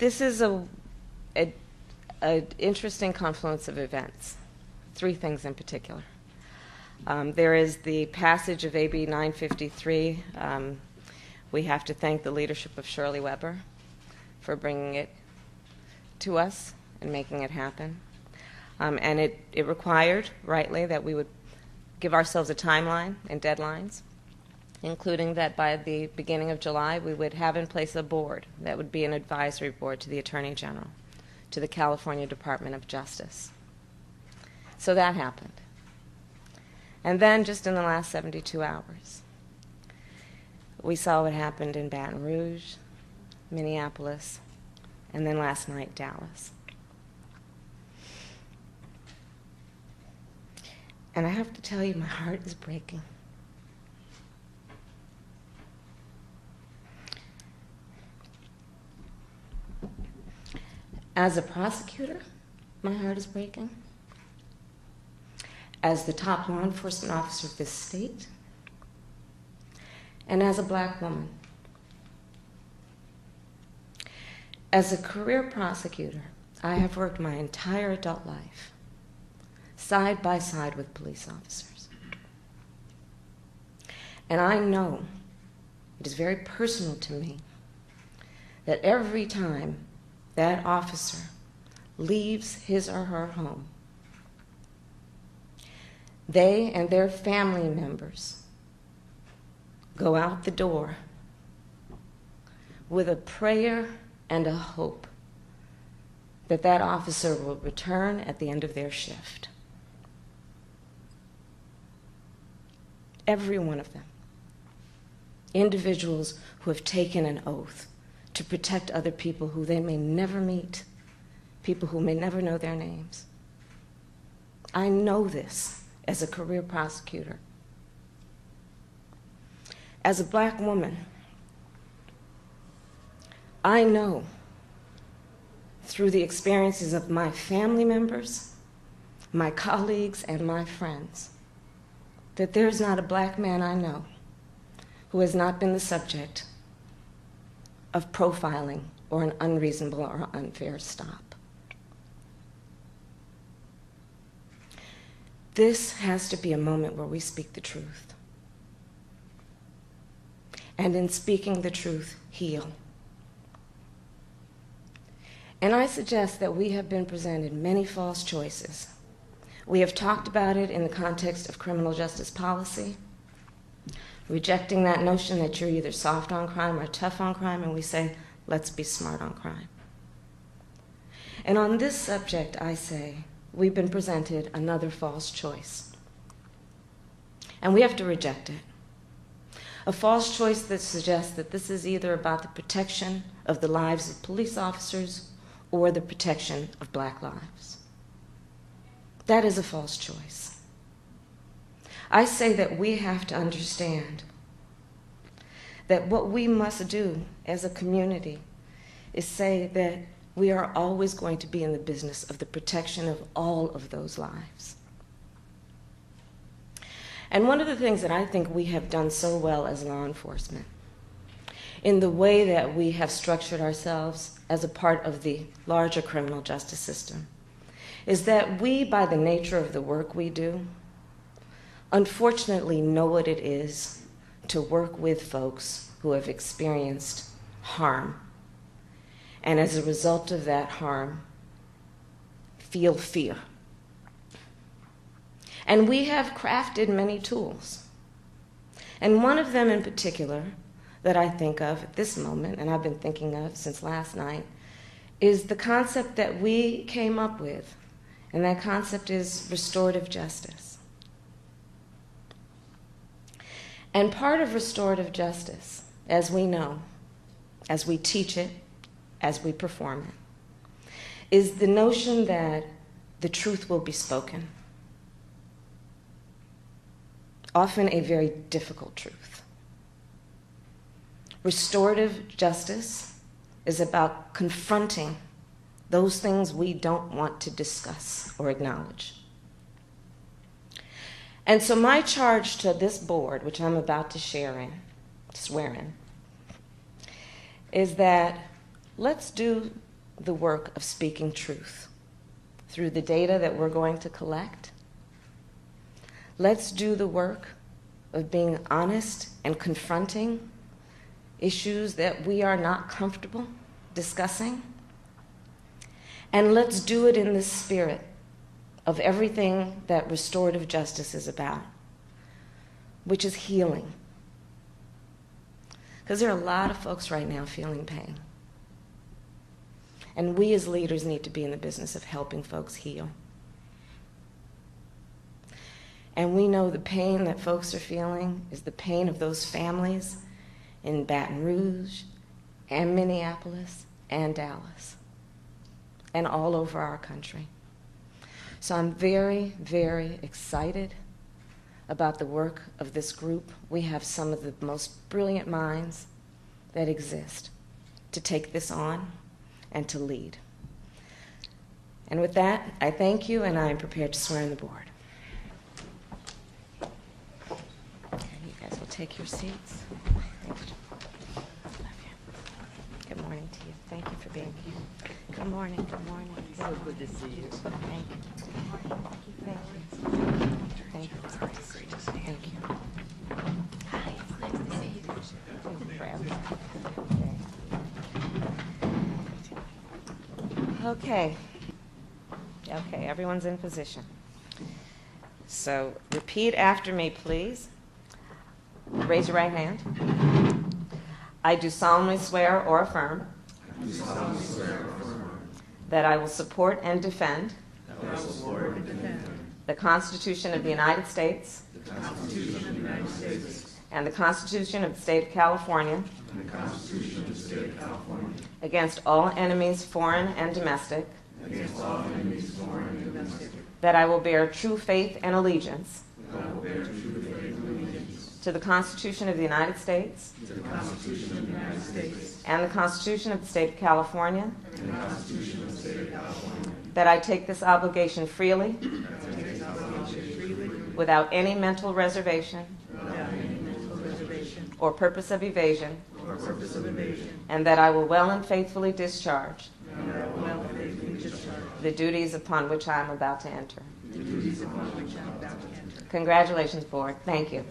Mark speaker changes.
Speaker 1: This is a interesting confluence of events. Three things in particular. There is the passage of AB 953. We have to thank the leadership of Shirley Weber for bringing it to us and making it happen. And it required, rightly, that we would give ourselves a timeline and deadlines, including that by the beginning of July we would have in place a board that would be an advisory board to the Attorney General, to the California Department of Justice. So that happened. And then just in the last 72 hours, we saw what happened in Baton Rouge, Minneapolis, and then last night, Dallas. And I have to tell you, my heart is breaking. As a prosecutor, my heart is breaking. As the top law enforcement officer of this state, and as a black woman. As a career prosecutor, I have worked my entire adult life side by side with police officers. And I know, it is very personal to me, that every time that officer leaves his or her home, they and their family members go out the door with a prayer and a hope that that officer will return at the end of their shift. Every one of them. Individuals who have taken an oath to protect other people who they may never meet, people who may never know their names. I know this as a career prosecutor. As a black woman, I know through the experiences of my family members, my colleagues, and my friends, that there's not a black man I know who has not been the subject of profiling or an unreasonable or unfair stop. This has to be a moment where we speak the truth. And in speaking the truth, heal. And I suggest that we have been presented many false choices. We have talked about it in the context of criminal justice policy, rejecting that notion that you're either soft on crime or tough on crime, and we say, let's be smart on crime. And on this subject, I say, we've been presented another false choice. And we have to reject it. A false choice that suggests that this is either about the protection of the lives of police officers or the protection of black lives. That is a false choice. I say that we have to understand that what we must do as a community is say that we are always going to be in the business of the protection of all of those lives. And one of the things that I think we have done so well as law enforcement, in the way that we have structured ourselves as a part of the larger criminal justice system, is that we, by the nature of the work we do, unfortunately know what it is to work with folks who have experienced harm, and as a result of that harm, feel fear. And we have crafted many tools. And one of them in particular that I think of at this moment, and I've been thinking of since last night, is the concept that we came up with, and that concept is restorative justice. And part of restorative justice, as we know, as we teach it, as we perform it, is the notion that the truth will be spoken. Often a very difficult truth. Restorative justice is about confronting those things we don't want to discuss or acknowledge. And so my charge to this board, which I'm about to swear in, is that let's do the work of speaking truth through the data that we're going to collect. Let's do the work of being honest and confronting issues that we are not comfortable discussing. And let's do it in the spirit of everything that restorative justice is about, which is healing. Because there are a lot of folks right now feeling pain. And we as leaders need to be in the business of helping folks heal. And we know the pain that folks are feeling is the pain of those families in Baton Rouge and Minneapolis and Dallas and all over our country. So I'm very, very excited about the work of this group. We have some of the most brilliant minds that exist to take this on and to lead. And with that, I thank you, and I am prepared to swear in the board. Okay, you guys will take your seats. Thank you. Love you. Good morning to you. Thank you for being here. Good morning. Good morning.
Speaker 2: So good to see you.
Speaker 1: Thank you. Thank you. Thank you. Thank you. Hi, it's nice to see you. Okay. Okay, everyone's in position. So repeat after me, please. Raise your right hand. I do solemnly swear or affirm that I will support and defend the Constitution of the United States and the Constitution of the State of California against all enemies, foreign and domestic, that I will bear true faith and allegiance to the Constitution of the United States and the Constitution of the State of California, that I take this obligation freely without any mental reservation or purpose of evasion, and that I will well and faithfully discharge the duties upon which I am about to enter. Congratulations, Board. Thank you.